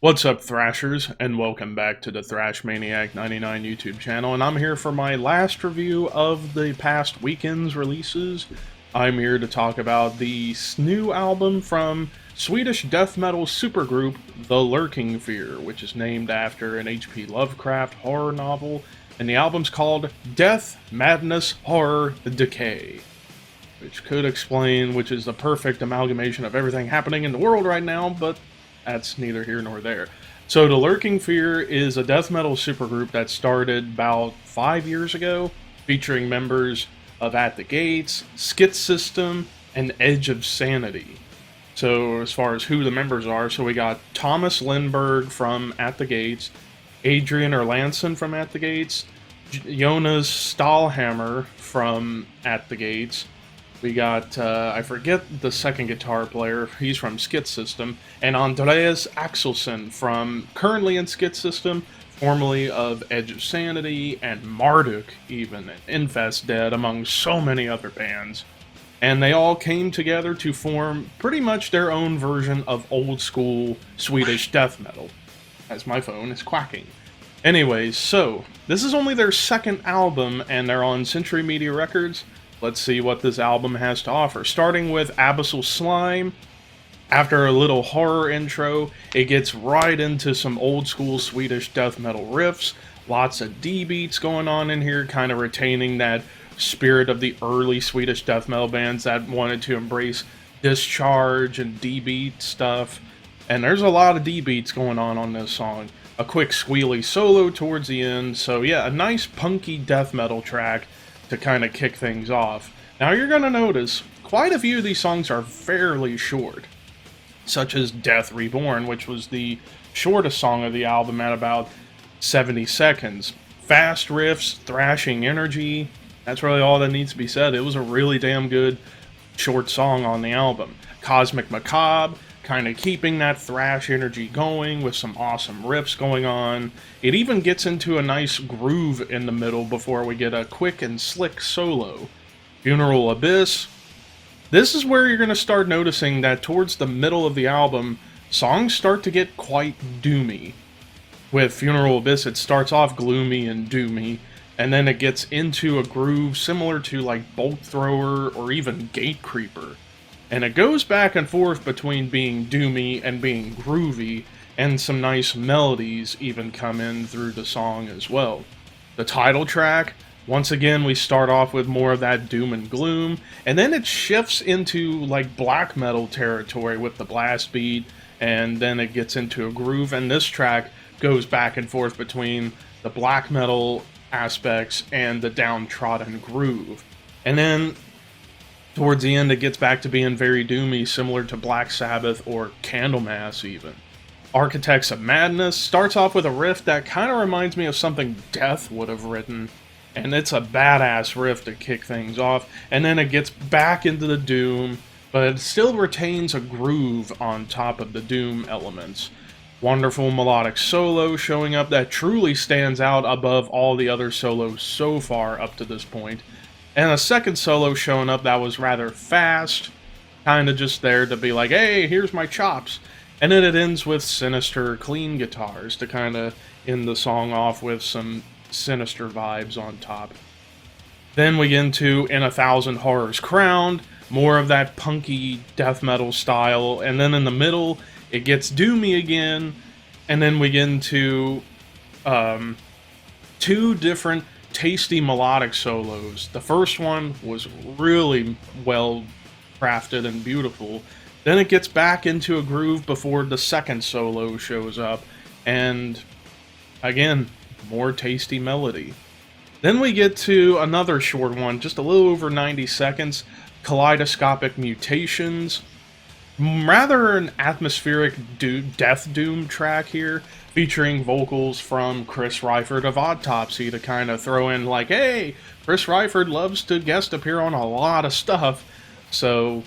What's up, Thrashers, and welcome back to the Thrash Maniac 99 YouTube channel, and I'm here for my last review of the past weekend's releases. I'm here to talk about the new album from Swedish death metal supergroup The Lurking Fear, which is named after an H.P. Lovecraft horror novel, and the album's called Death, Madness, Horror, Decay. Which could explain, which is the perfect amalgamation of everything happening in the world right now, but that's neither here nor there. So The Lurking Fear is a death metal supergroup that started about 5 years ago, featuring members of At the Gates, Skit System, and Edge of Sanity. So as far as who the members are, so we got Thomas Lindberg from At the Gates, Adrian Erlandson from At the Gates, Jonas Stahlhammer from At the Gates. We got, I forget the second guitar player, he's from Skit System, and Andreas Axelsson from, currently in Skit System, formerly of Edge of Sanity, and Marduk even, and Infest Dead, among so many other bands. And they all came together to form pretty much their own version of old school Swedish death metal. As my phone is quacking. Anyways, so, this is only their second album, and they're on Century Media Records. Let's see what this album has to offer. Starting with Abyssal Slime. After a little horror intro, it gets right into some old school Swedish death metal riffs. Lots of D beats going on in here, kind of retaining that spirit of the early Swedish death metal bands that wanted to embrace discharge and D beat stuff. And there's a lot of D beats going on this song. A quick squealy solo towards the end. So yeah, a nice punky death metal track to kind of kick things off. Now you're going to notice quite a few of these songs are fairly short, such as Death Reborn, which was the shortest song of the album at about 70 seconds. Fast riffs, thrashing energy, that's really all that needs to be said. It was a really damn good short song on the album. Cosmic Macabre, kind of keeping that thrash energy going with some awesome riffs going on. It even gets into a nice groove in the middle before we get a quick and slick solo. Funeral Abyss. This is where you're going to start noticing that towards the middle of the album, songs start to get quite doomy. With Funeral Abyss, it starts off gloomy and doomy, and then it gets into a groove similar to like Bolt Thrower or even Gate Creeper. And it goes back and forth between being doomy and being groovy, and some nice melodies even come in through the song as well. The title track, once again we start off with more of that doom and gloom, and then it shifts into like black metal territory with the blast beat, and then it gets into a groove, and this track goes back and forth between the black metal aspects and the downtrodden groove. And then towards the end, it gets back to being very doomy, similar to Black Sabbath or Candlemass even. Architects of Madness starts off with a riff that kind of reminds me of something Death would have written, and it's a badass riff to kick things off, and then it gets back into the doom, but it still retains a groove on top of the doom elements. Wonderful melodic solo showing up that truly stands out above all the other solos so far up to this point. And a second solo showing up that was rather fast, kind of just there to be like, hey, here's my chops. And then it ends with sinister, clean guitars to kind of end the song off with some sinister vibes on top. Then we get into In a Thousand Horrors Crowned, more of that punky death metal style. And then in the middle, it gets doomy again. And then we get into two different tasty melodic solos. The first one was really well crafted and beautiful. Then it gets back into a groove before the second solo shows up, and again, more tasty melody. Then we get to another short one, just a little over 90 seconds, Kaleidoscopic Mutations. Rather an atmospheric death doom track here, featuring vocals from Chris Ryford of Autopsy to kind of throw in like, hey, Chris Ryford loves to guest appear on a lot of stuff, so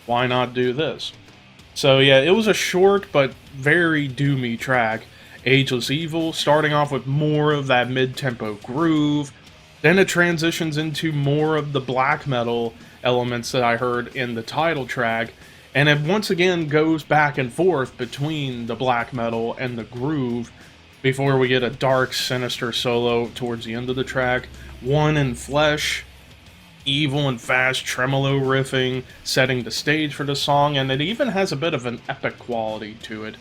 why not do this? So yeah, it was a short but very doomy track. Ageless Evil, starting off with more of that mid-tempo groove, then it transitions into more of the black metal elements that I heard in the title track, And it once again goes back and forth between the black metal and the groove before we get a dark, sinister solo towards the end of the track. One in flesh, evil and fast tremolo riffing, setting the stage for the song, and it even has a bit of an epic quality to it.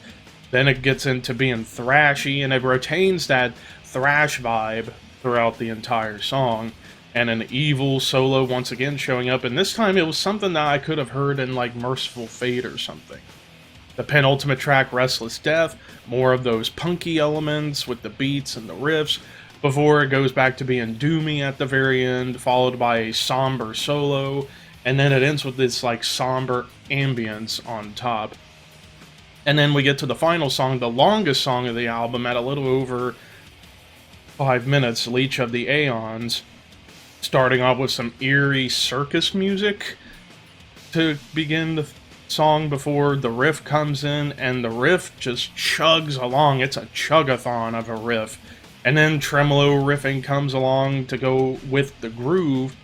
Then it gets into being thrashy, and it retains that thrash vibe throughout the entire song. And an evil solo once again showing up, and this time it was something that I could have heard in like Merciful Fate or something. The penultimate track, Restless Death, more of those punky elements with the beats and the riffs, before it goes back to being doomy at the very end, followed by a somber solo, and then it ends with this like somber ambience on top. And then we get to the final song, the longest song of the album, at a little over 5 minutes, Leech of the Aeons, starting off with some eerie circus music to begin the song before the riff comes in, and the riff just chugs along. It's a chugathon of a riff. And then tremolo riffing comes along to go with the groove.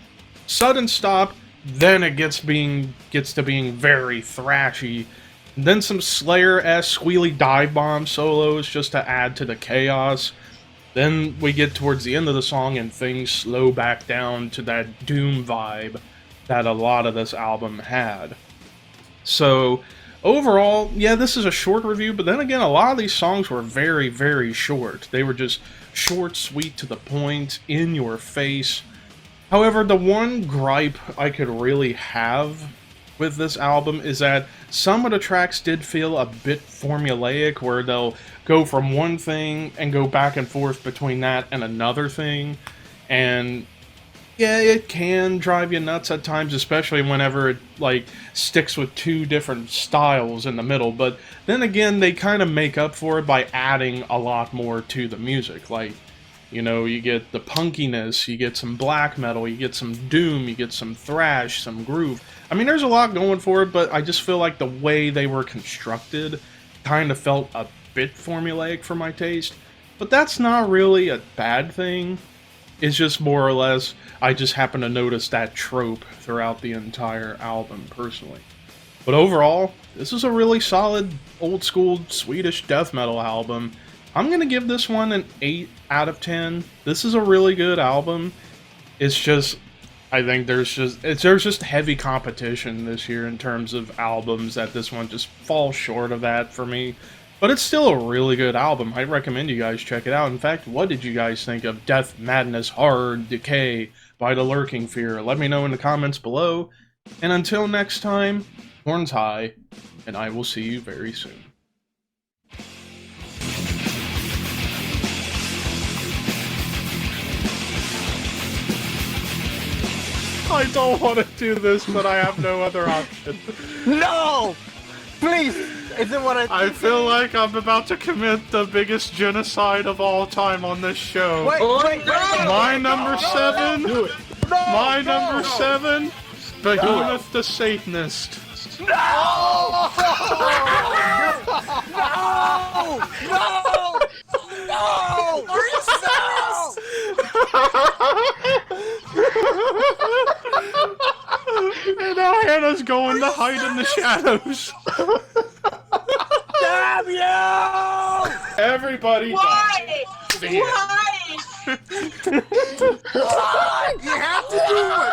Sudden stop, then it gets to being very thrashy. And then some Slayer-esque squealy dive bomb solos just to add to the chaos. Then we get towards the end of the song and things slow back down to that doom vibe that a lot of this album had. So, overall, yeah, this is a short review, but then again, a lot of these songs were very, very short. They were just short, sweet, to the point, in your face. However, the one gripe I could really have with this album is that some of the tracks did feel a bit formulaic, where they'll go from one thing and go back and forth between that and another thing. And yeah, it can drive you nuts at times, especially whenever it like sticks with two different styles in the middle. But then again, they kind of make up for it by adding a lot more to the music. Like, you know, you get the punkiness, you get some black metal, you get some doom, you get some thrash, some groove. I mean, there's a lot going for it, but I just feel like the way they were constructed kind of felt a bit formulaic for my taste. But that's not really a bad thing. It's just more or less, I just happen to notice that trope throughout the entire album, personally. But overall, this is a really solid, old-school Swedish death metal album. I'm going to give this one an 8 out of 10. This is a really good album. It's just, I think there's just heavy competition this year in terms of albums, that this one just falls short of that for me. But it's still a really good album. I recommend you guys check it out. In fact, what did you guys think of Death, Madness, Horror, Decay by The Lurking Fear? Let me know in the comments below. And until next time, horns high, and I will see you very soon. I don't want to do this, but I have no other option. No! Please! Is it what I feel like I'm about to commit the biggest genocide of all time on this show. Wait, My number 7? No! My number 7? Behemoth the Satanist. No! No! No! No! Princess! And now Hannah's going to hide in the shadows. Damn you! Everybody Why? dies. Why? You have to do it!